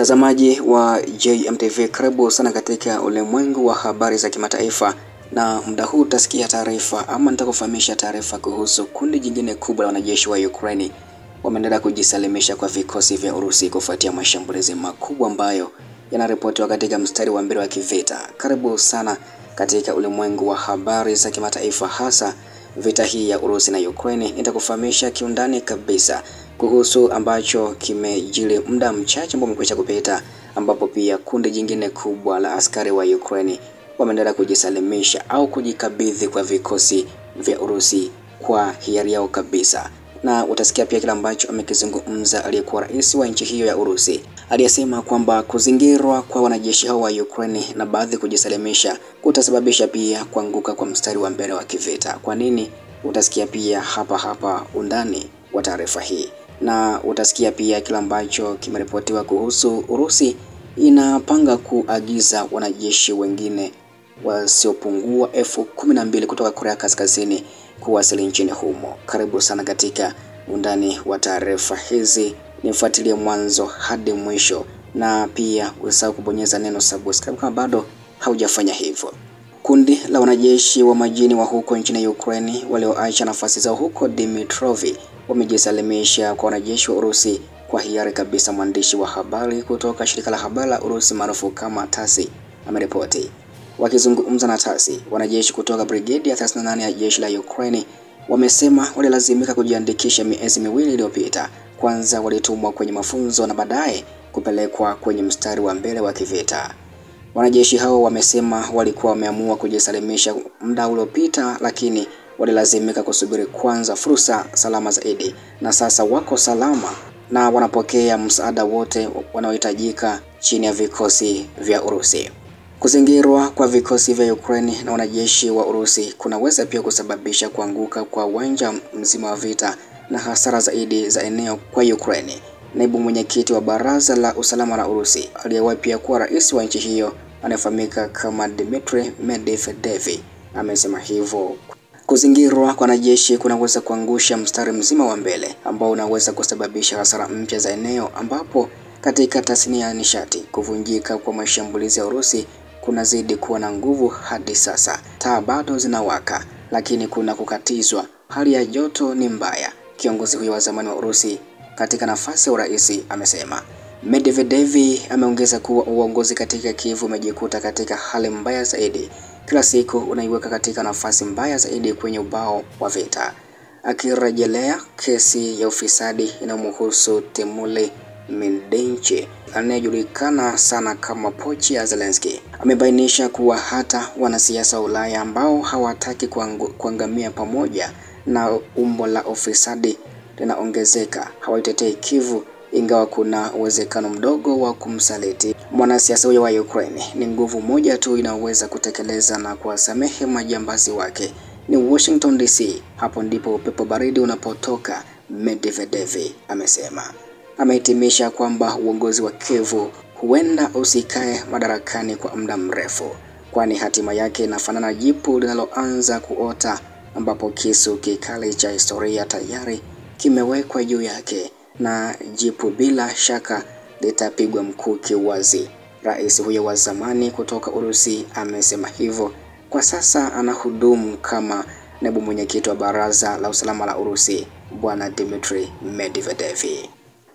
Mtazamaji wa JMTV, karibu sana katika ulimwengu wa habari za kimataifa, na muda huu utasikia taarifa ama nitakufahamisha taarifa kuhusu kundi jingine kubwa la wanajeshi wa Ukraine wameendelea kujisalimisha kwa vikosi vya Urusi kufuatia mashambulizi makubwa ambayo yanaripotiwa katika mstari wa mbele wa kivita. Karibu sana katika ulimwengu wa habari za kimataifa, hasa vita hii ya Urusi na Ukraine. Nitakufahamisha kiundani kabisa kuhusu ambacho kimejiri muda mchache ambao umekwisha kupita, ambapo pia kundi jingine kubwa la askari wa Ukraine wameendelea kujisalimisha au kujikabidhi kwa vikosi vya Urusi kwa hiari yao kabisa. Na utasikia pia kile ambacho amekizungumza aliyekuwa rais wa nchi hiyo ya Urusi, aliyesema kwamba kuzingirwa kwa wanajeshi hao wa Ukraine na baadhi kujisalimisha kutasababisha pia kuanguka kwa mstari wa mbele wa kivita. Kwa nini? Utasikia pia hapa undani wa taarifa hii, na utasikia pia kile ambacho kimeripotiwa kuhusu Urusi inapanga kuagiza wanajeshi wengine wasiopungua 12,000 kutoka Korea Kaskazini kuwasili nchini humo. Karibu sana katika undani wa taarifa hizi, nifuatilie mwanzo hadi mwisho, na pia usahau kubonyeza neno subscribe kama bado haujafanya hivyo. Kundi la wanajeshi wa majini wa huko nchini Ukraine walioacha nafasi zao huko Dmytrovsk wamejisalimisha kwa wanajeshi wa Urusi kwa hiari kabisa. Mwandishi wa habari kutoka shirika la habari la Urusi maarufu kama TASS ameripoti. Wakizungumza na TASS, wanajeshi kutoka brigedi ya 38 ya jeshi la Ukraine wamesema walilazimika kujiandikisha miezi miwili iliyopita. Kwanza walitumwa kwenye mafunzo na baadaye kupelekwa kwenye mstari wa mbele wa kivita. Wanajeshi hao wamesema walikuwa wameamua kujisalimisha muda uliopita, lakini walilazimika kusubiri kwanza fursa salama zaidi, na sasa wako salama na wanapokea msaada wote wanaohitajika chini ya vikosi vya Urusi. Kuzingirwa kwa vikosi vya Ukraine na wanajeshi wa Urusi kunaweza pia kusababisha kuanguka kwa uwanja mzima wa vita na hasara zaidi za eneo kwa Ukraine. Naibu mwenyekiti wa Baraza la Usalama la Urusi, aliyewahi pia kuwa rais wa nchi hiyo, anayefahamika kama Dmitry Medvedev, amesema hivyo. Kuzingirwa kwa wanajeshi kunaweza kuangusha mstari mzima wa mbele ambao unaweza kusababisha hasara mpya za eneo, ambapo katika tasnia ya nishati kuvunjika kwa mashambulizi ya Urusi kunazidi kuwa na nguvu hadi sasa. Taa bado zinawaka, lakini kuna kukatizwa. Hali ya joto ni mbaya, kiongozi huyo wa zamani wa Urusi katika nafasi ya urais amesema. Medvedev ameongeza kuwa uongozi katika Kiev umejikuta katika hali mbaya zaidi. Kila siku unaiweka katika nafasi mbaya zaidi kwenye ubao wa vita. Akirejelea kesi ya ufisadi inayomhusu Timur Mendenche anayejulikana sana kama pochi ya Zelensky, amebainisha kuwa hata wanasiasa wa Ulaya ambao hawataki kuangamia pamoja na umbo la ufisadi linaongezeka hawaitetei Kiev, ingawa kuna uwezekano mdogo wa kumsaliti. Mwanasiasa huyo wa Ukraine ni nguvu moja tu inaweza kutekeleza na kuwasamehe majambazi wake, ni Washington DC. Hapo ndipo upepo baridi unapotoka, Medvedev amesema. Amehitimisha kwamba uongozi wa Kiev huenda usikae madarakani kwa muda mrefu, kwani hatima yake inafanana jipu linaloanza kuota, ambapo kisu kikali cha historia tayari kimewekwa juu yake, na jipu bila shaka litapigwa mkuki wazi. Rais huyo wa zamani kutoka Urusi amesema hivyo. Kwa sasa anahudumu kama naibu mwenyekiti wa Baraza la Usalama la Urusi, Bwana Dmitry Medvedev.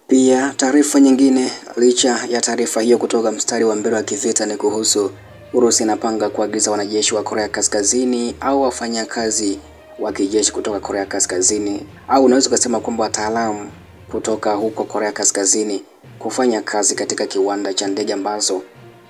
Pia taarifa nyingine licha ya taarifa hiyo kutoka mstari wa mbele wa kivita ni kuhusu Urusi inapanga kuagiza wanajeshi wa Korea Kaskazini au wafanyakazi wa kijeshi kutoka Korea Kaskazini, au unaweza kusema kwamba wataalamu kutoka huko Korea Kaskazini kufanya kazi katika kiwanda cha ndege ambazo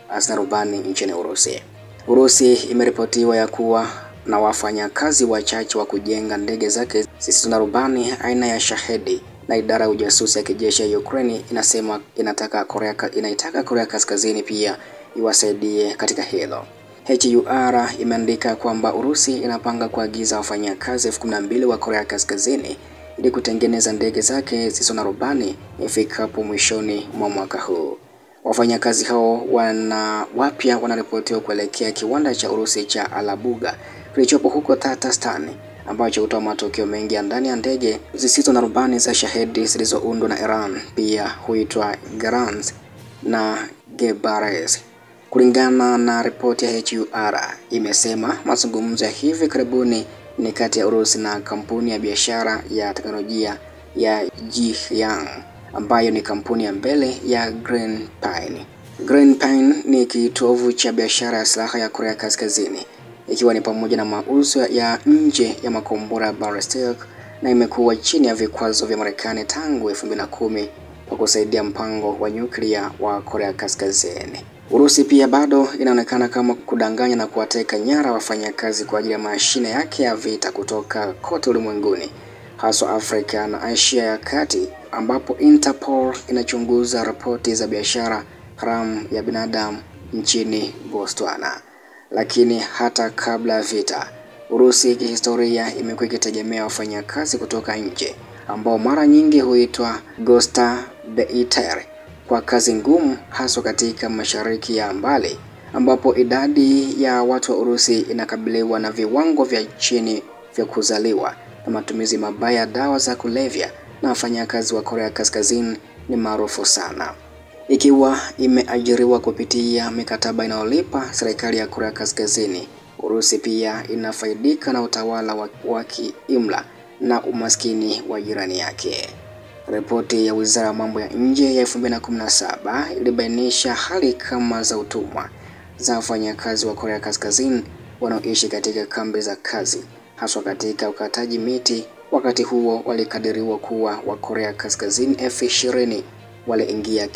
hazina rubani nchini Urusi. Urusi imeripotiwa ya kuwa na wafanyakazi wachache wa kujenga ndege zake zisizo na rubani aina ya Shahedi, na idara ya ujasusi ya kijeshi ya Ukraine inasema inaitaka Korea Kaskazini pia iwasaidie katika hilo. HUR imeandika kwamba Urusi inapanga kuagiza wafanyakazi 12,000 wa Korea Kaskazini ili kutengeneza ndege zake zisizo na rubani ifikapo mwishoni mwa mwaka huu. Wafanyakazi hao wapya wanaripotiwa kuelekea kiwanda cha Urusi cha Alabuga kilichopo huko Tatarstan, ambacho hutoa matokeo mengi ya ndani ya ndege zisizo na rubani za Shahedi zilizoundwa na Iran, pia huitwa Garand. na Gebares. Kulingana na ripoti ya HUR, imesema mazungumzo ya hivi karibuni ni kati ya Urusi na kampuni ya biashara ya teknolojia ya Jihyang ambayo ni kampuni ya mbele ya Green Pine. Green Pine ni kitovu cha biashara ya silaha ya Korea Kaskazini, ikiwa ni pamoja na mauzo ya nje ya makombora ballistic, na imekuwa chini ya vikwazo vya Marekani tangu 2010 kwa kusaidia mpango wa nyuklia wa Korea Kaskazini. Urusi pia bado inaonekana kama kudanganya na kuwateka nyara wafanyakazi kwa ajili ya mashine yake ya vita kutoka kote ulimwenguni, hasa Afrika na Asia ya Kati, ambapo Interpol inachunguza ripoti za biashara haramu ya binadamu nchini Botswana. Lakini hata kabla ya vita, Urusi kihistoria imekuwa ikitegemea wafanyakazi kutoka nje ambao mara nyingi huitwa Gastarbeiter kwa kazi ngumu, hasa katika mashariki ya mbali ambapo idadi ya watu wa Urusi inakabiliwa na viwango vya chini vya kuzaliwa na matumizi mabaya ya dawa za kulevya, na wafanyakazi wa Korea Kaskazini ni maarufu sana. Ikiwa imeajiriwa kupitia mikataba inayolipa serikali ya Korea Kaskazini, Urusi pia inafaidika na utawala wa kiimla na umaskini wa jirani yake. Ripoti ya Wizara ya Mambo ya Nje ya 2017 ilibainisha hali kama za utumwa za wafanyakazi wa Korea Kaskazini wanaoishi katika kambi za kazi, hasa katika ukataji miti. Wakati huo walikadiriwa kuwa wa Korea Kaskazini 20,000 waliingia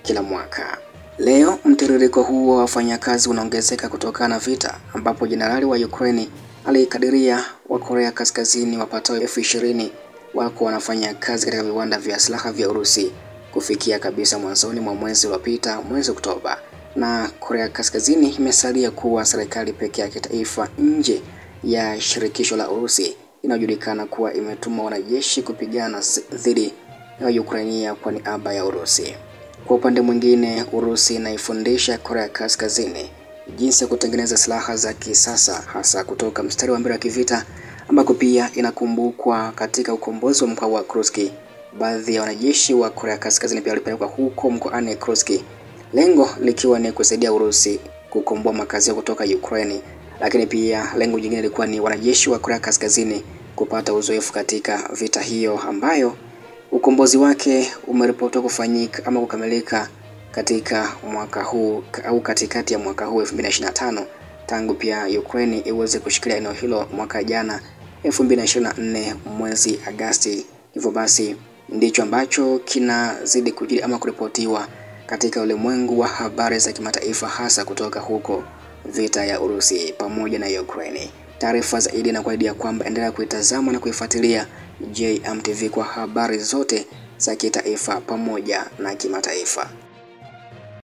kila mwaka. Leo mtiririko huo wa wafanyakazi unaongezeka kutokana na vita, ambapo jenerali wa Ukraine alikadiria wa Korea Kaskazini wapatao 20,000 wako wanafanya kazi katika viwanda vya silaha vya Urusi kufikia kabisa mwanzoni mwa mwezi uliopita, mwezi Oktoba. Na Korea Kaskazini imesalia kuwa serikali pekee ya kitaifa nje ya shirikisho la Urusi inayojulikana kuwa imetuma wanajeshi kupigana dhidi ya Ukraine kwa niaba ya Urusi. Kwa upande mwingine, Urusi inaifundisha Korea Kaskazini jinsi ya kutengeneza silaha za kisasa, hasa kutoka mstari wa mbele wa kivita, ambako pia inakumbukwa katika ukombozi wa mkoa wa Kursk. Baadhi ya wanajeshi wa Korea Kaskazini pia walipelekwa huko mkoani Kursk, lengo likiwa ni kusaidia Urusi kukomboa makazi yao kutoka Ukraine. Lakini pia lengo jingine lilikuwa ni wanajeshi wa Korea Kaskazini kupata uzoefu katika vita hiyo, ambayo ukombozi wake umeripotiwa kufanyika ama kukamilika katika mwaka huu au katikati ya mwaka huu 2025, tangu pia Ukraine iweze kushikilia eneo hilo mwaka jana 2024 mwezi Agosti. Hivyo basi ndicho ambacho kinazidi kujiri ama kuripotiwa katika ulimwengu wa habari za kimataifa, hasa kutoka huko vita ya Urusi pamoja na Ukraine. Taarifa zaidi na kuahidia kwamba endelea kuitazama na kuifuatilia JMTV kwa habari zote za kitaifa pamoja na kimataifa.